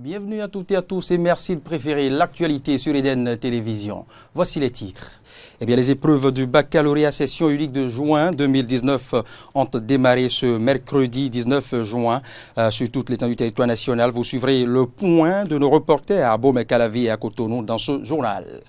Bienvenue à toutes et à tous et merci de préférer l'actualité sur Eden Télévision. Voici les titres. Les épreuves du baccalauréat session unique de juin 2019 ont démarré ce mercredi 19 juin sur toute l'étendue du territoire national. Vous suivrez le point de nos reporters à Abomey-Calavi et à Cotonou dans ce journal.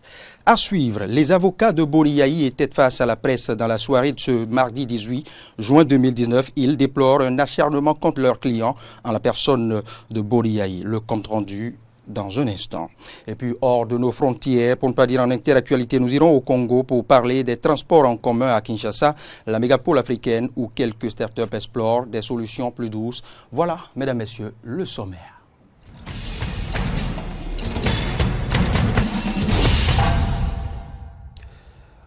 À suivre, les avocats de Boliaï étaient face à la presse dans la soirée de ce mardi 18 juin 2019. Ils déplorent un acharnement contre leurs clients en la personne de Boliaï. Le compte rendu dans un instant. Et puis hors de nos frontières, pour ne pas dire en interactualité, nous irons au Congo pour parler des transports en commun à Kinshasa, la mégapole africaine où quelques startups explorent des solutions plus douces. Voilà, mesdames, messieurs, le sommaire.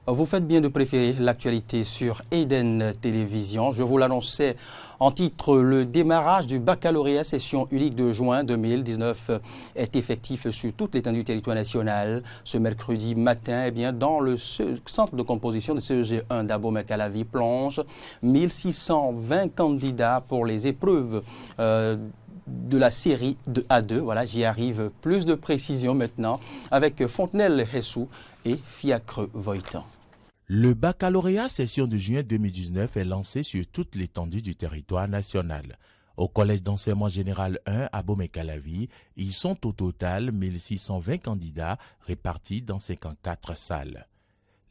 Vous faites bien de préférer l'actualité sur Eden Télévision. Je vous l'annonçais en titre, le démarrage du baccalauréat session unique de juin 2019 est effectif sur toute l'étendue du territoire national. Ce mercredi matin, dans le centre de composition de CEG1 d'Abomey-Calavi plonge 1620 candidats pour les épreuves de la série de A2. Voilà, j'y arrive. Plus de précision maintenant avec Fontenelle Hessou et Fiacre Voitan. Le baccalauréat session de juin 2019 est lancé sur toute l'étendue du territoire national. Au collège d'enseignement général 1 à Abomey-Calavi, ils sont au total 1620 candidats répartis dans 54 salles.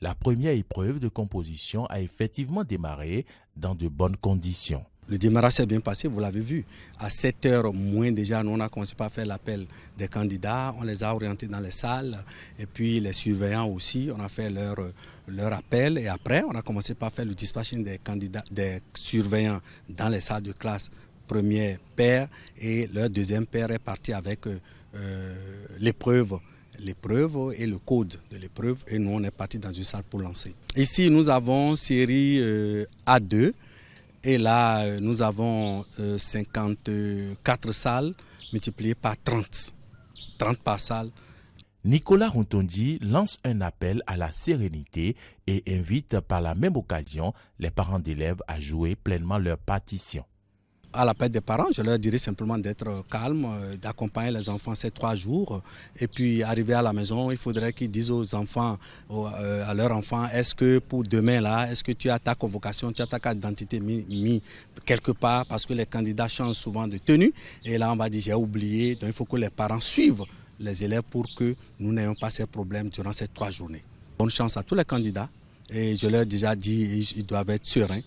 La première épreuve de composition a effectivement démarré dans de bonnes conditions. Le démarrage s'est bien passé, vous l'avez vu. À 7h moins déjà, nous on a commencé par faire l'appel des candidats, on les a orientés dans les salles et puis les surveillants aussi, on a fait leur appel et après on a commencé par faire le dispatching des candidats, des surveillants dans les salles de classe. Premier paire et leur deuxième paire est parti avec l'épreuve et le code de l'épreuve et nous on est parti dans une salle pour lancer. Ici nous avons série A2. Et là, nous avons 54 salles multipliées par 30. 30 par salle. Nicolas Rontondi lance un appel à la sérénité et invite par la même occasion les parents d'élèves à jouer pleinement leur partition. À l'appel des parents, je leur dirais simplement d'être calmes, d'accompagner les enfants ces 3 jours. Et puis, arriver à la maison, il faudrait qu'ils disent aux enfants, à leurs enfants, est-ce que pour demain, là, est-ce que tu as ta convocation, tu as ta carte d'identité mis quelque part, parce que les candidats changent souvent de tenue. Et là, on va dire, j'ai oublié. Donc, il faut que les parents suivent les élèves pour que nous n'ayons pas ces problèmes durant ces 3 journées. Bonne chance à tous les candidats. Et je leur ai déjà dit, ils doivent être sereins.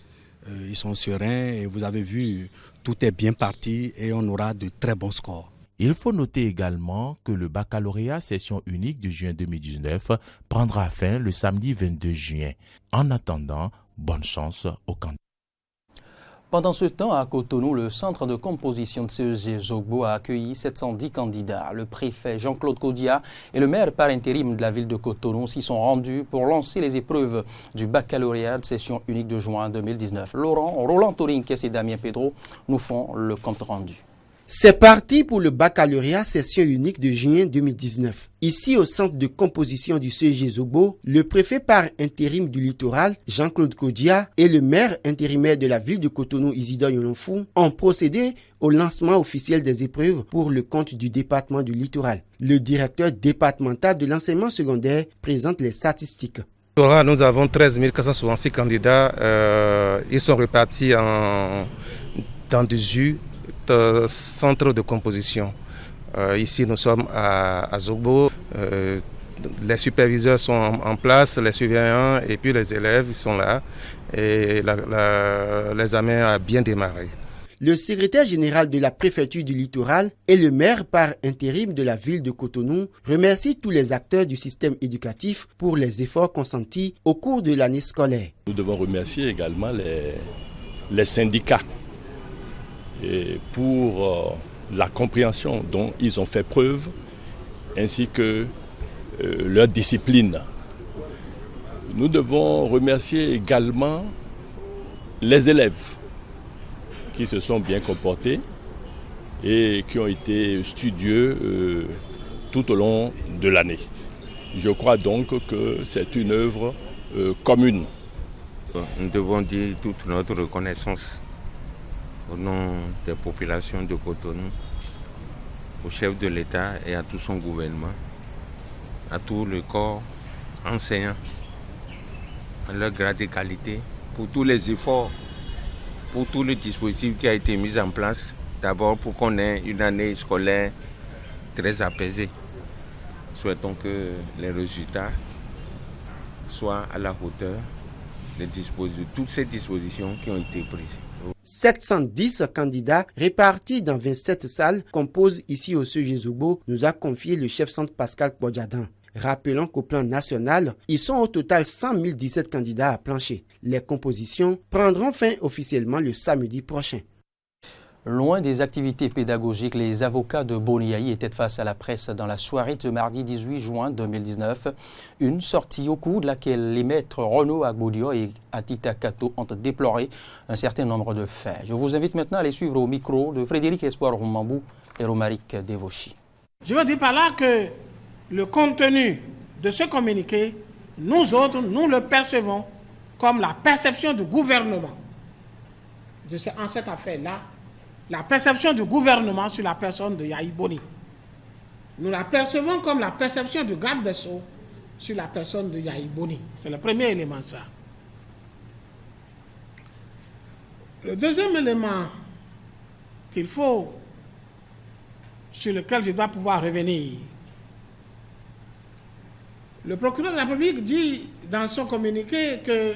Ils sont sereins et vous avez vu, tout est bien parti et on aura de très bons scores. Il faut noter également que le baccalauréat session unique de juin 2019 prendra fin le samedi 22 juin. En attendant, bonne chance aux candidats. Pendant ce temps, à Cotonou, le centre de composition de CEG Zogbo a accueilli 710 candidats. Le préfet Jean-Claude Kodia et le maire par intérim de la ville de Cotonou s'y sont rendus pour lancer les épreuves du baccalauréat de session unique de juin 2019. Roland Torinques et Damien Pedro nous font le compte rendu. C'est parti pour le baccalauréat session unique de juin 2019. Ici, au centre de composition du CEG Zogbo, le préfet par intérim du littoral, Jean-Claude Kodia, et le maire intérimaire de la ville de Cotonou, Isidore Yolonfou, ont procédé au lancement officiel des épreuves pour le compte du département du littoral. Le directeur départemental de l'enseignement secondaire présente les statistiques. Nous avons 13 466 candidats. Ils sont répartis dans 18 centres de composition. Ici, nous sommes à Zogbo. Les superviseurs sont en place, les surveillants et puis les élèves sont là. Et l'examen a bien démarré. Le secrétaire général de la préfecture du littoral et le maire par intérim de la ville de Cotonou remercient tous les acteurs du système éducatif pour les efforts consentis au cours de l'année scolaire. Nous devons remercier également les syndicats et pour la compréhension dont ils ont fait preuve, ainsi que leur discipline. Nous devons remercier également les élèves qui se sont bien comportés et qui ont été studieux tout au long de l'année. Je crois donc que c'est une œuvre commune. Nous devons dire toute notre reconnaissance au nom des populations de Cotonou au chef de l'État et à tout son gouvernement, à tout le corps enseignant, à leur grade et qualité, pour tous les efforts, pour tout le dispositif qui a été mis en place, d'abord pour qu'on ait une année scolaire très apaisée. Souhaitons que les résultats soient à la hauteur de toutes ces dispositions qui ont été prises. 710 candidats répartis dans 27 salles composent ici au CEGESOGBO, nous a confié le chef centre Pascal Kwadjadan. Rappelons qu'au plan national, ils sont au total 100 017 candidats à plancher. Les compositions prendront fin officiellement le samedi prochain. Loin des activités pédagogiques, les avocats de Boniaï étaient face à la presse dans la soirée de mardi 18 juin 2019. Une sortie au cours de laquelle les maîtres Renaud Agbodio et Atita Kato ont déploré un certain nombre de faits. Je vous invite maintenant à les suivre au micro de Frédéric Espoir Roumambou et Romaric Devoshi. Je veux dire par là que le contenu de ce communiqué, nous autres, nous le percevons comme la perception du gouvernement en cette affaire-là, la perception du gouvernement sur la personne de Yahi Boni. Nous la percevons comme la perception du garde des Sceaux sur la personne de Yahi Boni. C'est le premier élément, ça. Le deuxième élément sur lequel je dois pouvoir revenir, le procureur de la République dit dans son communiqué que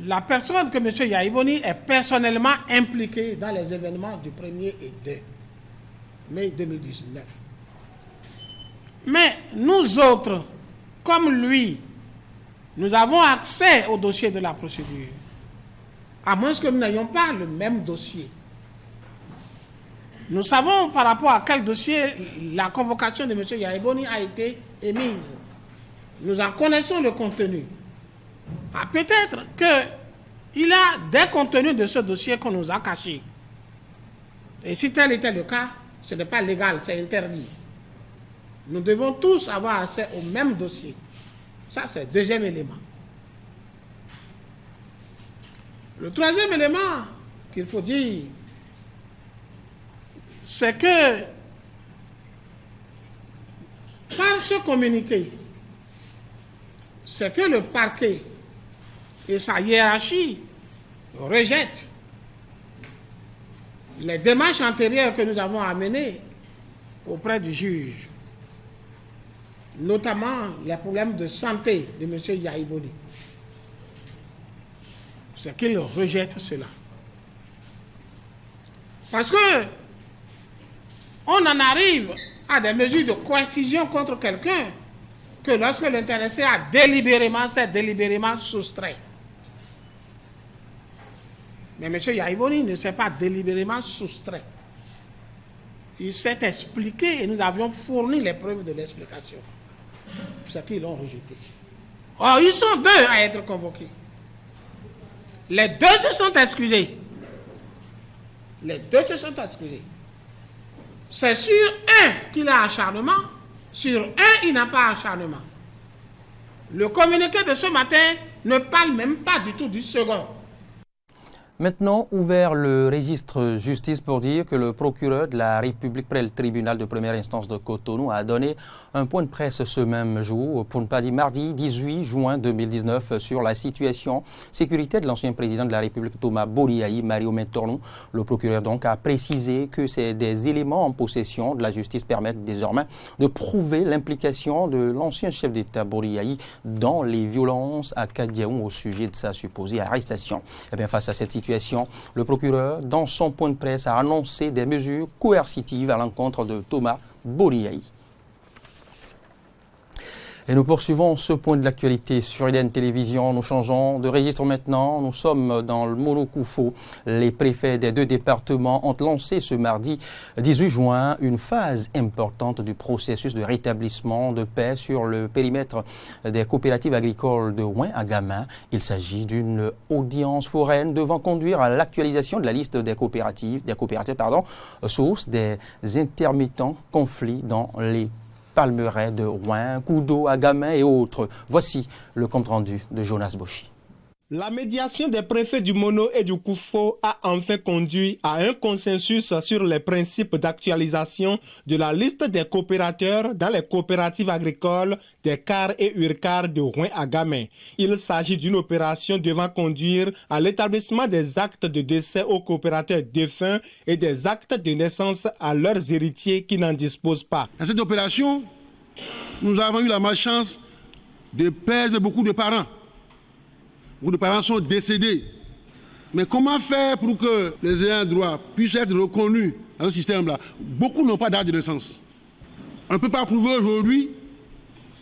la personne que M. Yahi Boni est personnellement impliquée dans les événements du 1er et 2 mai 2019. Mais nous autres, comme lui, nous avons accès au dossier de la procédure, à moins que nous n'ayons pas le même dossier. Nous savons par rapport à quel dossier la convocation de M. Yahi Boni a été émise. Nous en connaissons le contenu. Ah, peut-être qu'il a des contenus de ce dossier qu'on nous a cachés. Et si tel était le cas, ce n'est pas légal, c'est interdit. Nous devons tous avoir accès au même dossier. Ça, c'est le deuxième élément. Le troisième élément qu'il faut dire, c'est que par ce communiqué, c'est que le parquet et sa hiérarchie rejettent les démarches antérieures que nous avons amenées auprès du juge, notamment les problèmes de santé de M. Yahi Boni. C'est qu'il rejette cela. Parce que on en arrive à des mesures de coercition contre quelqu'un que lorsque l'intéressé a délibérément, c'est délibérément soustrait. Mais M. Yahi Boni ne s'est pas délibérément soustrait. Il s'est expliqué et nous avions fourni les preuves de l'explication. C'est qu'ils l'ont rejeté. Or, ils sont deux à être convoqués. Les deux se sont excusés. Les deux se sont excusés. C'est sur un qu'il a acharnement, sur un il n'a pas acharnement. Le communiqué de ce matin ne parle même pas du tout du second. Maintenant, ouvert le registre justice pour dire que le procureur de la République près le tribunal de première instance de Cotonou a donné un point de presse ce même jour, pour ne pas dire mardi 18 juin 2019, sur la situation sécuritaire de l'ancien président de la République Thomas Boliaï, Mario Mentornou. Le procureur donc a précisé que des éléments en possession de la justice permettent désormais de prouver l'implication de l'ancien chef d'État Boliaï dans les violences à Kadiaou au sujet de sa supposée arrestation. Et bien, face à cette situation, le procureur, dans son point de presse, a annoncé des mesures coercitives à l'encontre de Thomas Boliaï. Et nous poursuivons ce point de l'actualité sur Eden Télévision. Nous changeons de registre maintenant. Nous sommes dans le Monokoufo. Les préfets des deux départements ont lancé ce mardi 18 juin une phase importante du processus de rétablissement de paix sur le périmètre des coopératives agricoles de Ouin à Gama. Il s'agit d'une audience foraine devant conduire à l'actualisation de la liste des coopératives, source des intermittents conflits dans les Palmeraie de Rouen, Koudo, Agamin et autres. Voici le compte-rendu de Jonas Boshi. La médiation des préfets du Mono et du Koufo a enfin conduit à un consensus sur les principes d'actualisation de la liste des coopérateurs dans les coopératives agricoles des CAR et URCAR de Rouin-Agamay. Il s'agit d'une opération devant conduire à l'établissement des actes de décès aux coopérateurs défunts et des actes de naissance à leurs héritiers qui n'en disposent pas. Dans cette opération, nous avons eu la malchance de perdre beaucoup de parents. Beaucoup de parents sont décédés. Mais comment faire pour que les ayants droit puissent être reconnus dans ce système-là? Beaucoup n'ont pas date de naissance. On ne peut pas prouver aujourd'hui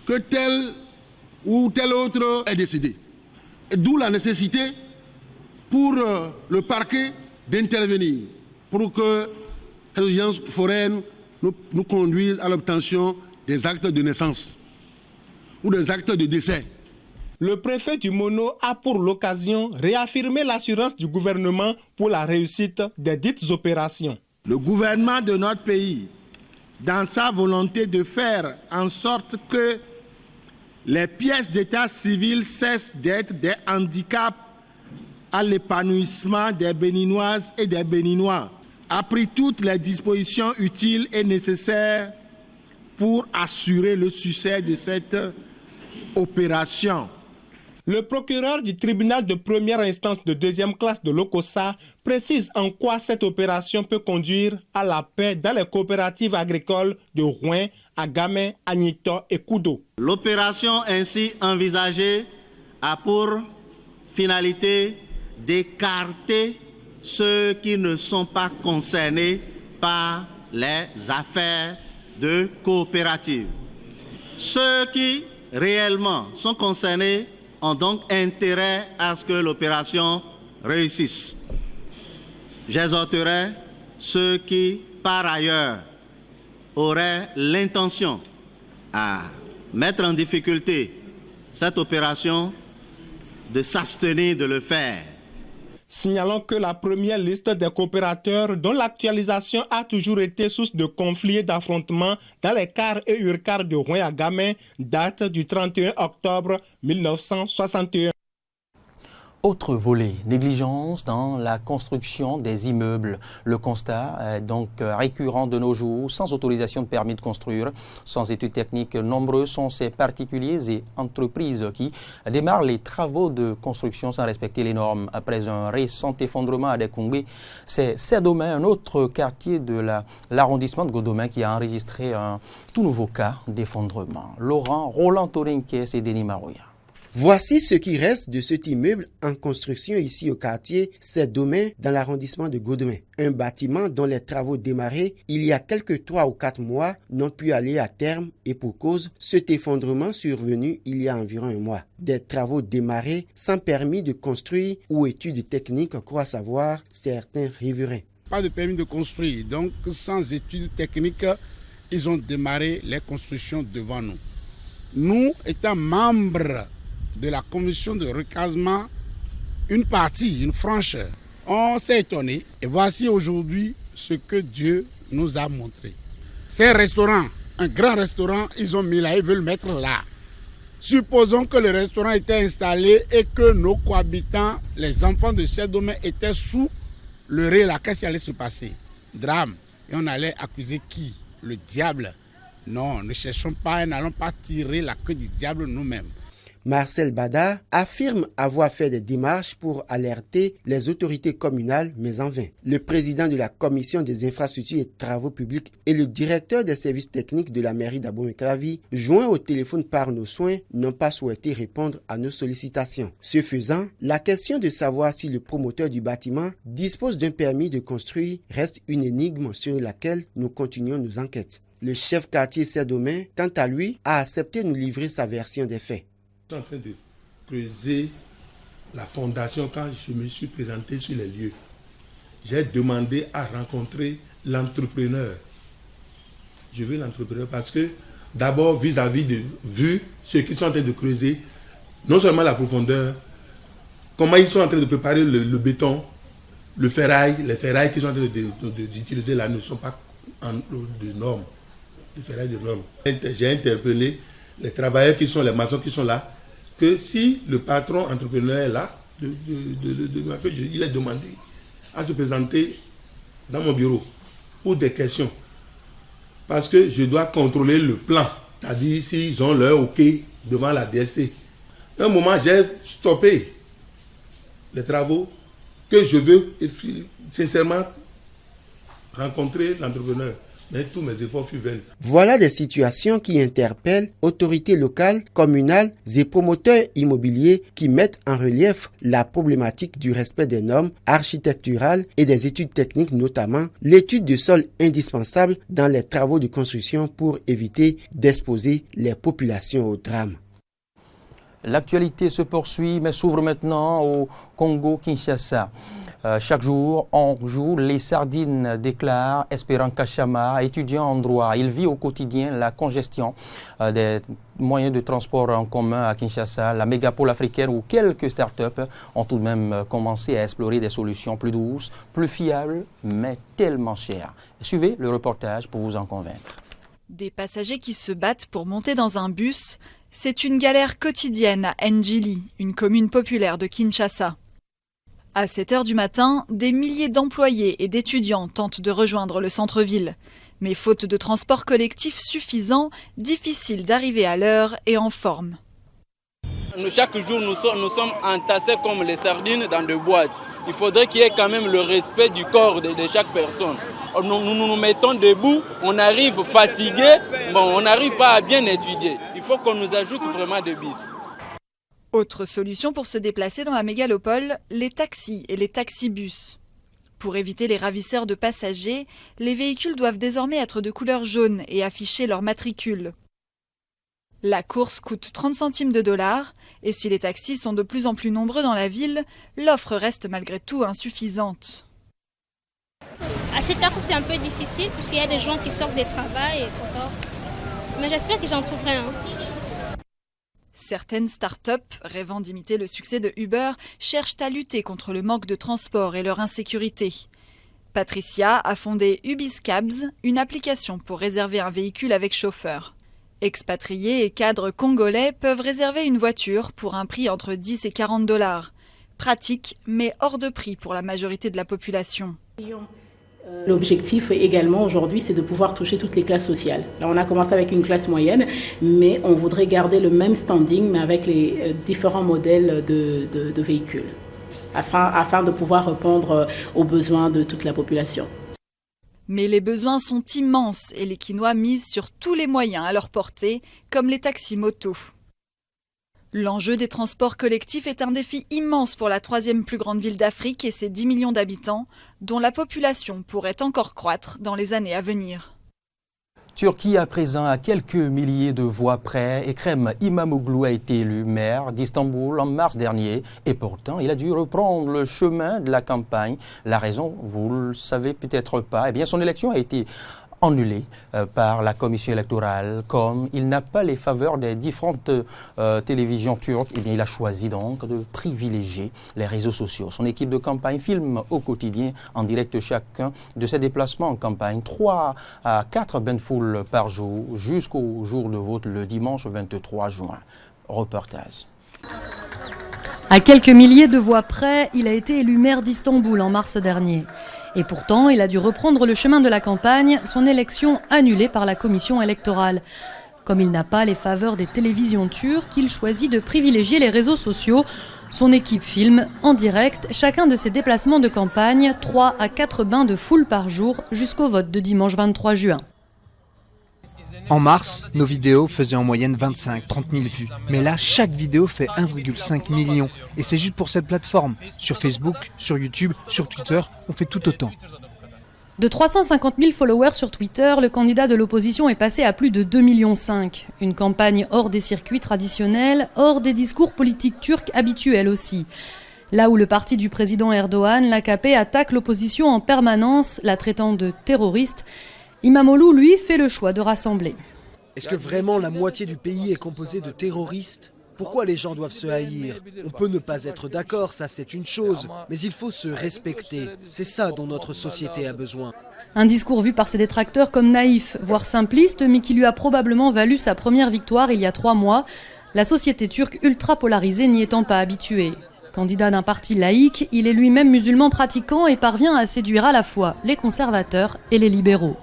que tel ou tel autre est décédé. D'où la nécessité pour le parquet d'intervenir pour que les audiences foraines nous conduisent à l'obtention des actes de naissance ou des actes de décès. Le préfet du Mono a pour l'occasion réaffirmé l'assurance du gouvernement pour la réussite des dites opérations. Le gouvernement de notre pays, dans sa volonté de faire en sorte que les pièces d'état civil cessent d'être des handicaps à l'épanouissement des Béninoises et des Béninois, a pris toutes les dispositions utiles et nécessaires pour assurer le succès de cette opération. Le procureur du tribunal de première instance de deuxième classe de l'Okossa précise en quoi cette opération peut conduire à la paix dans les coopératives agricoles de Rouin, Agamay, Agnito et Koudo. L'opération ainsi envisagée a pour finalité d'écarter ceux qui ne sont pas concernés par les affaires de coopératives. Ceux qui réellement sont concernés ont donc intérêt à ce que l'opération réussisse. J'exhorterai ceux qui, par ailleurs, auraient l'intention à mettre en difficulté cette opération de s'abstenir de le faire. Signalons que la première liste des coopérateurs dont l'actualisation a toujours été source de conflits et d'affrontements dans les CAR et URCAR de Rouin-Agamay date du 31 octobre 1961. Autre volet, négligence dans la construction des immeubles. Le constat est donc récurrent de nos jours, sans autorisation de permis de construire, sans études techniques. Nombreux sont ces particuliers et entreprises qui démarrent les travaux de construction sans respecter les normes. Après un récent effondrement à Dekongbe, c'est Sedomé, un autre quartier de l'arrondissement de Godomé, qui a enregistré un tout nouveau cas d'effondrement. Roland Torinques et Denis Marouya. Voici ce qui reste de cet immeuble en construction ici au quartier Sedomé dans l'arrondissement de Godomé. Un bâtiment dont les travaux démarrés il y a quelques 3 ou 4 mois n'ont pu aller à terme et pour cause, cet effondrement survenu il y a environ 1 mois. Des travaux démarrés sans permis de construire ou études techniques, croient savoir certains riverains. Pas de permis de construire, donc sans études techniques, ils ont démarré les constructions devant nous. Nous, étant membres de la commission de recasement, une partie, une frange, on s'est étonné. Et voici aujourd'hui ce que Dieu nous a montré. Ces restaurants, un grand restaurant, ils ont mis là, ils veulent mettre là. Supposons que le restaurant était installé et que nos cohabitants, les enfants de Sedomé, étaient sous le là, qu'est-ce qui allait se passer? Drame. Et on allait accuser qui? Le diable. Non, ne cherchons pas et n'allons pas tirer la queue du diable nous-mêmes. Marcel Bada affirme avoir fait des démarches pour alerter les autorités communales, mais en vain. Le président de la commission des infrastructures et travaux publics et le directeur des services techniques de la mairie d'Abomey-Calavi, joints au téléphone par nos soins, n'ont pas souhaité répondre à nos sollicitations. Ce faisant, la question de savoir si le promoteur du bâtiment dispose d'un permis de construire reste une énigme sur laquelle nous continuons nos enquêtes. Le chef quartier Sedomé, quant à lui, a accepté de nous livrer sa version des faits. Je suis en train de creuser la fondation quand je me suis présenté sur les lieux. J'ai demandé à rencontrer l'entrepreneur. Je veux l'entrepreneur parce que d'abord vis-à-vis de vu ceux qui sont en train de creuser, non seulement la profondeur, comment ils sont en train de préparer le béton, le ferraille, les ferrailles qu'ils sont en train d'utiliser là ne sont pas de normes, les ferrailles de normes. J'ai interpellé les travailleurs qui sont les maçons qui sont là, que si le patron entrepreneur est là, de m'appeler, il est demandé à se présenter dans mon bureau pour des questions. Parce que je dois contrôler le plan, c'est-à-dire s'ils ont leur OK devant la DST. À un moment, j'ai stoppé les travaux que je veux sincèrement rencontrer l'entrepreneur. Mais tous mes efforts furent vains. Voilà des situations qui interpellent autorités locales, communales et promoteurs immobiliers qui mettent en relief la problématique du respect des normes architecturales et des études techniques, notamment l'étude de sol indispensable dans les travaux de construction pour éviter d'exposer les populations au drame. L'actualité se poursuit mais s'ouvre maintenant au Congo-Kinshasa. Chaque jour, on joue les sardines, déclare Espérant Kachama, étudiant en droit. Il vit au quotidien la congestion des moyens de transport en commun à Kinshasa. La mégapole africaine où quelques startups ont tout de même commencé à explorer des solutions plus douces, plus fiables, mais tellement chères. Suivez le reportage pour vous en convaincre. Des passagers qui se battent pour monter dans un bus, c'est une galère quotidienne à Njili, une commune populaire de Kinshasa. À 7 h du matin, des milliers d'employés et d'étudiants tentent de rejoindre le centre-ville. Mais faute de transport collectif suffisant, difficile d'arriver à l'heure et en forme. Chaque jour, nous sommes entassés comme les sardines dans des boîtes. Il faudrait qu'il y ait quand même le respect du corps de chaque personne. Nous mettons debout, on arrive fatigué, on n'arrive pas à bien étudier. Il faut qu'on nous ajoute vraiment des bis. Autre solution pour se déplacer dans la mégalopole, les taxis et les taxibus. Pour éviter les ravisseurs de passagers, les véhicules doivent désormais être de couleur jaune et afficher leur matricule. La course coûte 30 centimes de dollars et si les taxis sont de plus en plus nombreux dans la ville, l'offre reste malgré tout insuffisante. À cette heure, c'est un peu difficile puisqu'il y a des gens qui sortent du travail et tout ça. Mais j'espère que j'en trouverai un. Certaines start-up, rêvant d'imiter le succès de Uber, cherchent à lutter contre le manque de transport et leur insécurité. Patricia a fondé Ubiscabs, une application pour réserver un véhicule avec chauffeur. Expatriés et cadres congolais peuvent réserver une voiture pour un prix entre 10 et 40 dollars. Pratique, mais hors de prix pour la majorité de la population. L'objectif également aujourd'hui, c'est de pouvoir toucher toutes les classes sociales. Là, on a commencé avec une classe moyenne, mais on voudrait garder le même standing, mais avec les différents modèles de véhicules, afin de pouvoir répondre aux besoins de toute la population. Mais les besoins sont immenses et les Kinois misent sur tous les moyens à leur portée, comme les taxis-motos. L'enjeu des transports collectifs est un défi immense pour la 3e plus grande ville d'Afrique et ses 10 millions d'habitants, dont la population pourrait encore croître dans les années à venir. Turquie à présent à quelques milliers de voix près. Ekrem İmamoğlu a été élu maire d'Istanbul en mars dernier et pourtant il a dû reprendre le chemin de la campagne. La raison, vous le savez peut-être pas, eh bien son élection a été annulé par la commission électorale. Comme il n'a pas les faveurs des différentes télévisions turques, eh bien, il a choisi donc de privilégier les réseaux sociaux. Son équipe de campagne filme au quotidien en direct chacun de ses déplacements en campagne. 3 à 4 bains de foule par jour jusqu'au jour de vote le dimanche 23 juin. Reportage. À quelques milliers de voix près, il a été élu maire d'Istanbul en mars dernier. Et pourtant, il a dû reprendre le chemin de la campagne, son élection annulée par la commission électorale. Comme il n'a pas les faveurs des télévisions turques, il choisit de privilégier les réseaux sociaux. Son équipe filme en direct chacun de ses déplacements de campagne, 3 à 4 bains de foule par jour jusqu'au vote de dimanche 23 juin. En mars, nos vidéos faisaient en moyenne 25-30 000 vues. Mais là, chaque vidéo fait 1,5 million. Et c'est juste pour cette plateforme. Sur Facebook, sur YouTube, sur Twitter, on fait tout autant. De 350 000 followers sur Twitter, le candidat de l'opposition est passé à plus de 2,5 millions. Une campagne hors des circuits traditionnels, hors des discours politiques turcs habituels aussi. Là où le parti du président Erdogan, l'AKP, attaque l'opposition en permanence, la traitant de terroriste, İmamoğlu, lui, fait le choix de rassembler. Est-ce que vraiment la moitié du pays est composée de terroristes ? Pourquoi les gens doivent se haïr ? On peut ne pas être d'accord, ça c'est une chose, mais il faut se respecter. C'est ça dont notre société a besoin. Un discours vu par ses détracteurs comme naïf, voire simpliste, mais qui lui a probablement valu sa première victoire il y a 3 mois, la société turque ultra polarisée n'y étant pas habituée. Candidat d'un parti laïque, il est lui-même musulman pratiquant et parvient à séduire à la fois les conservateurs et les libéraux.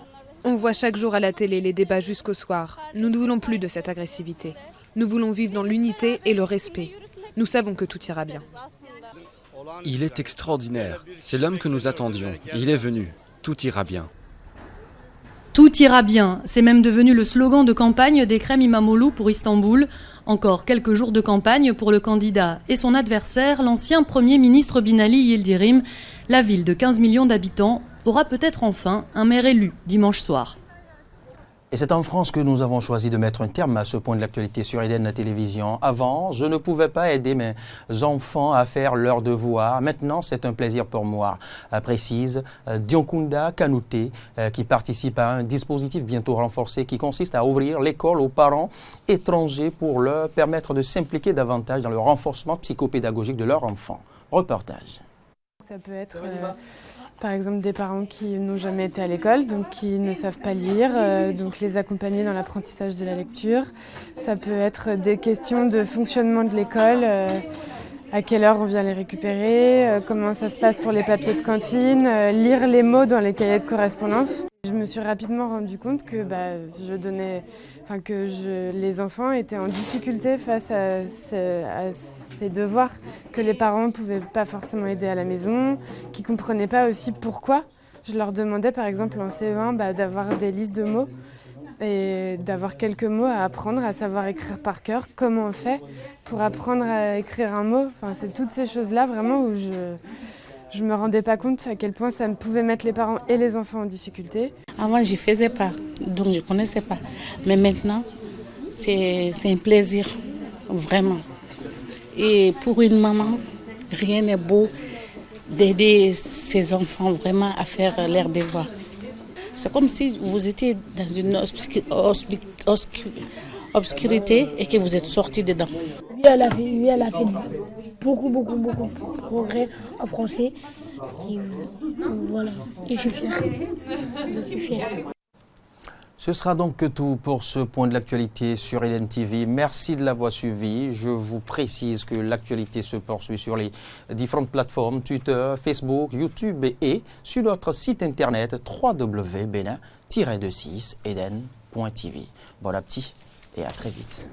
On voit chaque jour à la télé les débats jusqu'au soir. Nous ne voulons plus de cette agressivité. Nous voulons vivre dans l'unité et le respect. Nous savons que tout ira bien. Il est extraordinaire. C'est l'homme que nous attendions. Il est venu. Tout ira bien. Tout ira bien, c'est même devenu le slogan de campagne d'Ekrem İmamoğlu pour Istanbul. Encore quelques jours de campagne pour le candidat et son adversaire, l'ancien Premier ministre Binali Yildirim. La ville de 15 millions d'habitants aura peut-être enfin un maire élu dimanche soir. Et c'est en France que nous avons choisi de mettre un terme à ce point de l'actualité sur Eden Télévision. Avant, je ne pouvais pas aider mes enfants à faire leurs devoirs. Maintenant, c'est un plaisir pour moi, précise Dionkunda Kanouté, qui participe à un dispositif bientôt renforcé qui consiste à ouvrir l'école aux parents étrangers pour leur permettre de s'impliquer davantage dans le renforcement psychopédagogique de leurs enfants. Reportage. Ça peut être par exemple des parents qui n'ont jamais été à l'école, donc qui ne savent pas lire, donc les accompagner dans l'apprentissage de la lecture. Ça peut être des questions de fonctionnement de l'école, à quelle heure on vient les récupérer, comment ça se passe pour les papiers de cantine, lire les mots dans les cahiers de correspondance. Je me suis rapidement rendu compte que les enfants étaient en difficulté face à ces devoirs, que les parents ne pouvaient pas forcément aider à la maison, qui ne comprenaient pas aussi pourquoi. Je leur demandais par exemple en CE1 d'avoir des listes de mots et d'avoir quelques mots à apprendre, à savoir écrire par cœur, comment on fait pour apprendre à écrire un mot. Enfin, c'est toutes ces choses-là vraiment où je ne me rendais pas compte à quel point ça pouvait mettre les parents et les enfants en difficulté. Avant, je ne faisais pas, donc je ne connaissais pas. Mais maintenant, c'est un plaisir, vraiment. Et pour une maman, rien n'est beau d'aider ses enfants vraiment à faire leurs devoirs. C'est comme si vous étiez dans une obscurité et que vous êtes sorti dedans. Oui, elle a fait beaucoup de progrès en français. Et voilà, et je suis fière. Ce sera donc tout pour ce point de l'actualité sur Eden TV. Merci de l'avoir suivi. Je vous précise que l'actualité se poursuit sur les différentes plateformes Twitter, Facebook, YouTube et sur notre site internet www.benin-eden.tv. Bon appétit et à très vite.